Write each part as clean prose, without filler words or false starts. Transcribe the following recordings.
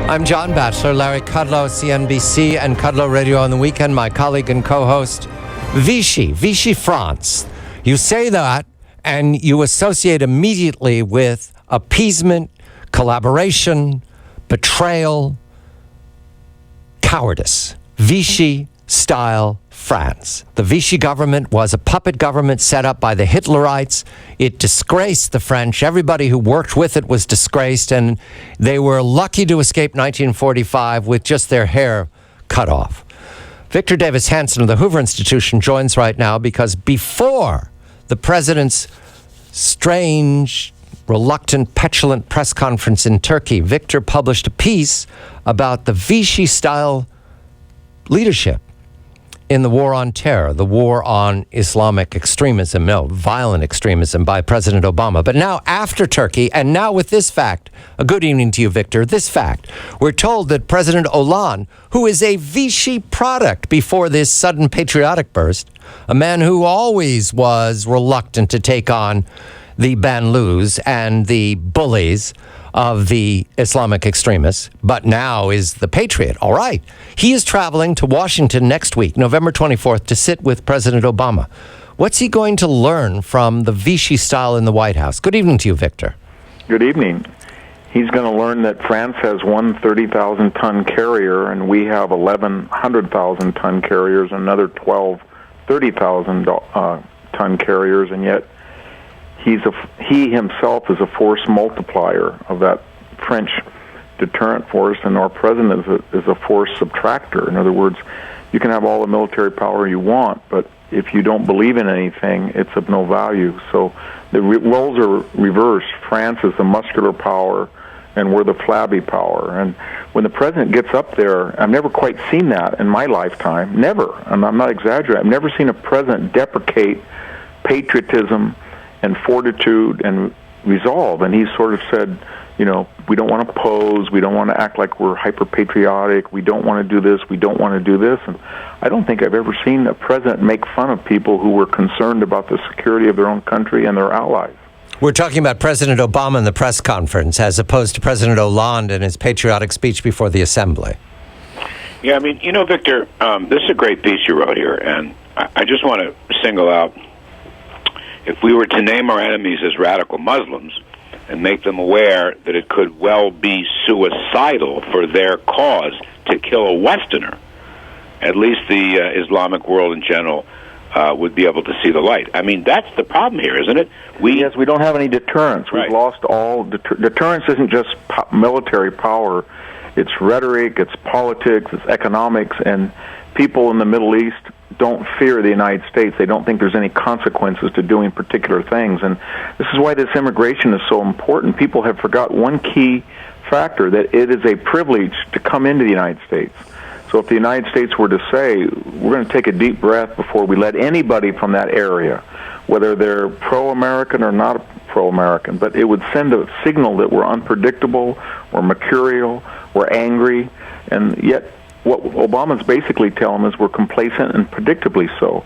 I'm John Batchelor, Larry Kudlow, CNBC and Kudlow Radio on the weekend, my colleague and co-host. Vichy, France. You say that and you associate immediately with appeasement, collaboration, betrayal, cowardice. Vichy-style France. The Vichy government was a puppet government set up by the Hitlerites. It disgraced the French. Everybody who worked with it was disgraced, and they were lucky to escape 1945 with just their hair cut off. Victor Davis Hanson of the Hoover Institution joins right now because before the president's strange, reluctant, petulant press conference in Turkey, Victor published a piece about the Vichy-style leadership in the war on terror, the war on Islamic extremism, violent extremism by President Obama. But now after Turkey, and now with this fact, a good evening to you, Victor, this fact, we're told that President Hollande, who is a Vichy product before this sudden patriotic burst, a man who always was reluctant to take on the banlieues and the bullies of the Islamic extremists, but now is the patriot. All right. He is traveling to Washington next week, November 24th, to sit with President Obama. What's he going to learn from the Vichy style in the White House? Good evening to you, Victor. Good evening. He's going to learn that France has one 30,000-ton carrier, and we have 11 100,000-ton carriers, and another 12 30,000-ton carriers, and yet he himself is a force multiplier of that French deterrent force, and our president is a force subtractor. In other words, you can have all the military power you want, but if you don't believe in anything, it's of no value. So the roles are reversed. France is the muscular power, and we're the flabby power. And when the president gets up there, I've never quite seen that in my lifetime. Never. And I'm not exaggerating. I've never seen a president deprecate patriotism and fortitude and resolve. And he sort of said, you know, we don't want to pose, we don't want to act like we're hyper-patriotic, we don't want to do this, we don't want to do this. And I don't think I've ever seen a president make fun of people who were concerned about the security of their own country and their allies. We're talking about President Obama in the press conference as opposed to President Hollande in his patriotic speech before the Assembly. Yeah, I mean, you know, Victor, this is a great piece you wrote here, and I just want to single out, if we were to name our enemies as radical Muslims and make them aware that it could well be suicidal for their cause to kill a Westerner, at least the Islamic world in general would be able to see the light. I mean, that's the problem here, isn't it? Yes, we don't have any deterrence. Right. We've lost all... Deterrence isn't just military power. It's rhetoric, it's politics, it's economics, and people in the Middle East don't fear the United States. They don't think there's any consequences to doing particular things. And this is why this immigration is so important. People have forgot one key factor, that it is a privilege to come into the United States. So if the United States were to say, we're going to take a deep breath before we let anybody from that area, whether they're pro-American or not pro-American, but it would send a signal that we're unpredictable, we're mercurial, we're angry, and yet what Obama's basically telling us, we're complacent and predictably so.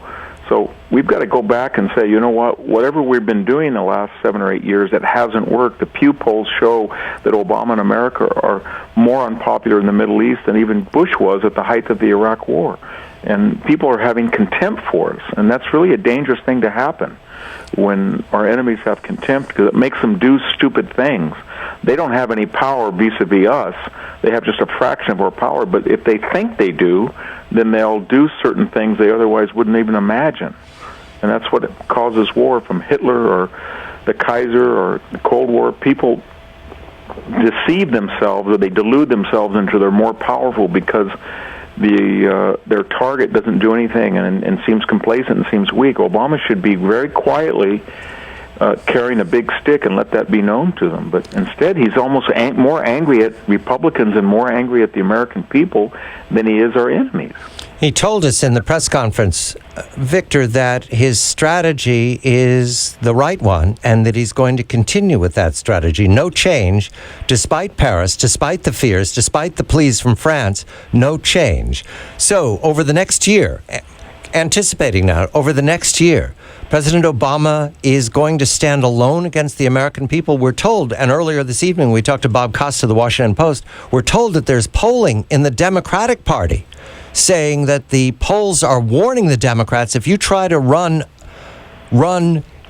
So we've got to go back and say, you know what, whatever we've been doing the last 7 or 8 years that hasn't worked. The Pew polls show that Obama and America are more unpopular in the Middle East than even Bush was at the height of the Iraq War. And people are having contempt for us, and that's really a dangerous thing to happen when our enemies have contempt, because it makes them do stupid things. They don't have any power vis-a-vis us. They have just a fraction of our power, but if they think they do, then they'll do certain things they otherwise wouldn't even imagine. And that's what causes war, from Hitler or the Kaiser or the Cold War. People deceive themselves, or they delude themselves into they're more powerful because their target doesn't do anything and seems complacent and seems weak. Obama should be very quietly carrying a big stick and let that be known to them. But instead, he's almost more angry at Republicans and more angry at the American people than he is our enemies. He told us in the press conference, Victor, that his strategy is the right one and that he's going to continue with that strategy. No change, despite Paris, despite the fears, despite the pleas from France, no change. So over the next year, anticipating now, over the next year, President Obama is going to stand alone against the American people. We're told, and earlier this evening we talked to Bob Costa of the Washington Post, we're told that there's polling in the Democratic Party saying that the polls are warning the Democrats, if you try to run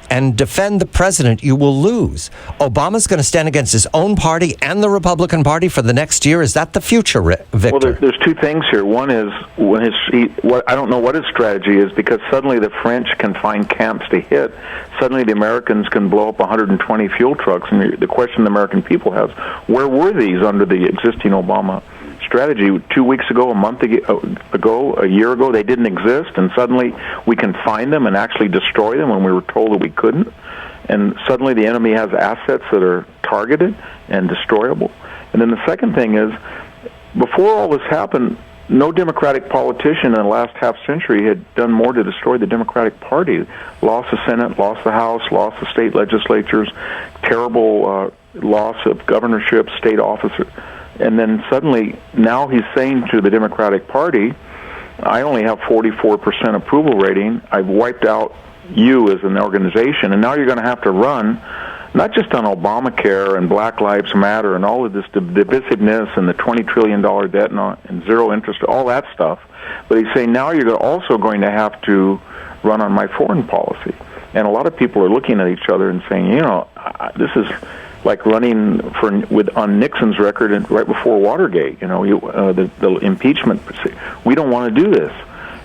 and defend the president, you will lose. Obama's going to stand against his own party and the Republican Party for the next year. Is that the future, Victor? Well, there's two things here. One is I don't know what his strategy is, because suddenly the French can find camps to hit. Suddenly the Americans can blow up 120 fuel trucks. And the question the American people has, where were these under the existing Obama strategy? 2 weeks ago, a month ago, a year ago, they didn't exist, and suddenly we can find them and actually destroy them when we were told that we couldn't. And suddenly the enemy has assets that are targeted and destroyable. And then the second thing is, before all this happened, no Democratic politician in the last half century had done more to destroy the Democratic Party. Lost the Senate, lost the House, lost the state legislatures, terrible loss of governorship, state officers. And then suddenly, now he's saying to the Democratic Party, I only have 44% approval rating. I've wiped out you as an organization, and now you're going to have to run, not just on Obamacare and Black Lives Matter and all of this divisiveness and the $20 trillion debt and zero interest, all that stuff, but he's saying now you're also going to have to run on my foreign policy. And a lot of people are looking at each other and saying, this is like running on Nixon's record and right before Watergate. The impeachment. We don't want to do this,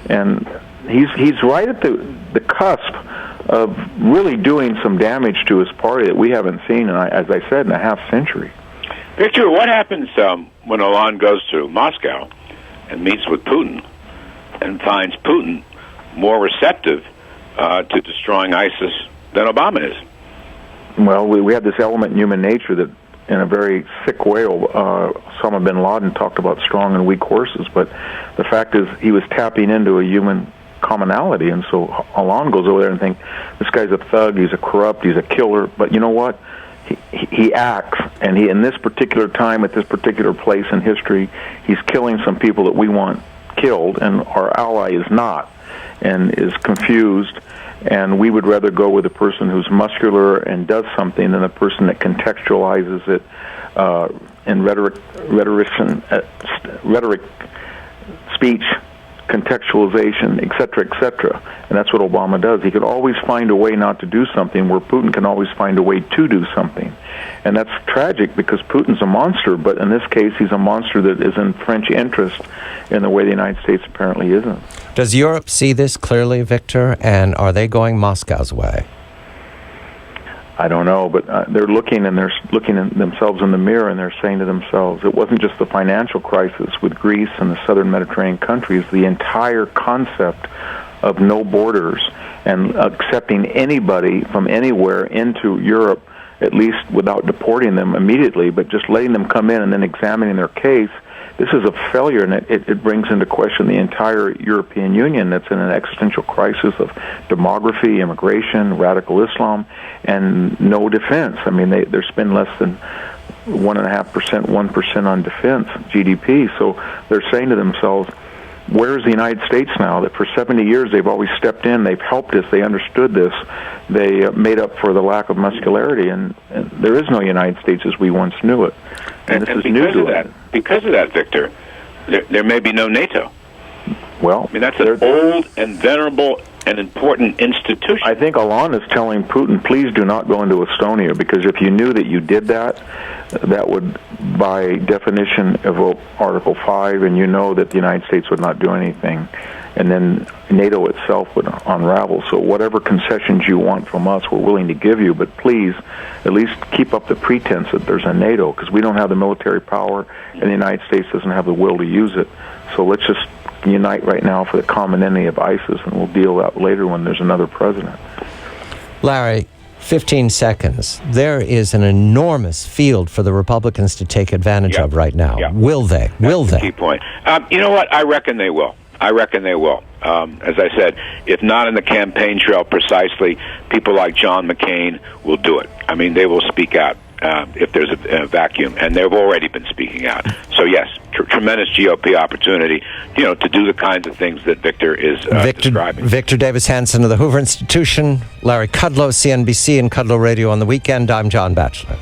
and he's right at the cusp of really doing some damage to his party that we haven't seen, as I said, in a half century. Victor, what happens when Hollande goes to Moscow and meets with Putin and finds Putin more receptive to destroying ISIS than Obama is? Well, we have this element in human nature that, in a very sick way, Osama bin Laden talked about strong and weak horses, but the fact is he was tapping into a human commonality, and so Hollande goes over there and thinks, this guy's a thug, he's a corrupt, he's a killer, but you know what? He acts, and in this particular time, at this particular place in history, he's killing some people that we want killed, and our ally is not, and is confused. And we would rather go with a person who's muscular and does something than a person that contextualizes it in rhetoric, speech, contextualization, etc., and that's what Obama does. He could always find a way not to do something, where Putin can always find a way to do something. And that's tragic, because Putin's a monster, but in this case, he's a monster that is in French interest in the way the United States apparently isn't. Does Europe see this clearly, Victor, and are they going Moscow's way? I don't know, but they're looking at themselves in the mirror, and they're saying to themselves, it wasn't just the financial crisis with Greece and the southern Mediterranean countries, the entire concept of no borders and accepting anybody from anywhere into Europe, at least without deporting them immediately, but just letting them come in and then examining their case. This is a failure, and it brings into question the entire European Union that's in an existential crisis of demography, immigration, radical Islam, and no defense. I mean, they're spending less than 1.5%, 1% on defense GDP. So they're saying to themselves, where's the United States now? That for 70 years they've always stepped in, they've helped us, they understood this, they made up for the lack of muscularity, and there is no United States as we once knew it. And this is new to it. Because of that, Victor, there may be no NATO. Well, I mean, that's an old and venerable and important institution. I think Hollande is telling Putin, please do not go into Estonia, because if you knew that you did that, that would, by definition, evoke Article 5, and you know that the United States would not do anything, and then NATO itself would unravel. So whatever concessions you want from us, we're willing to give you, but please at least keep up the pretense that there's a NATO, because we don't have the military power, and the United States doesn't have the will to use it. So let's just unite right now for the common enemy of ISIS, and we'll deal that later when there's another president. Larry, 15 seconds. There is an enormous field for the Republicans to take advantage of right now. Will they? Will they? That's the key point. You know what? I reckon they will. As I said, if not in the campaign trail precisely, people like John McCain will do it. I mean, they will speak out if there's a vacuum, and they've already been speaking out. So So yes, tremendous GOP opportunity, to do the kinds of things that Victor is describing. Victor Davis Hanson of the Hoover Institution, Larry Kudlow, CNBC and Kudlow Radio on the Weekend. I'm John Batchelor.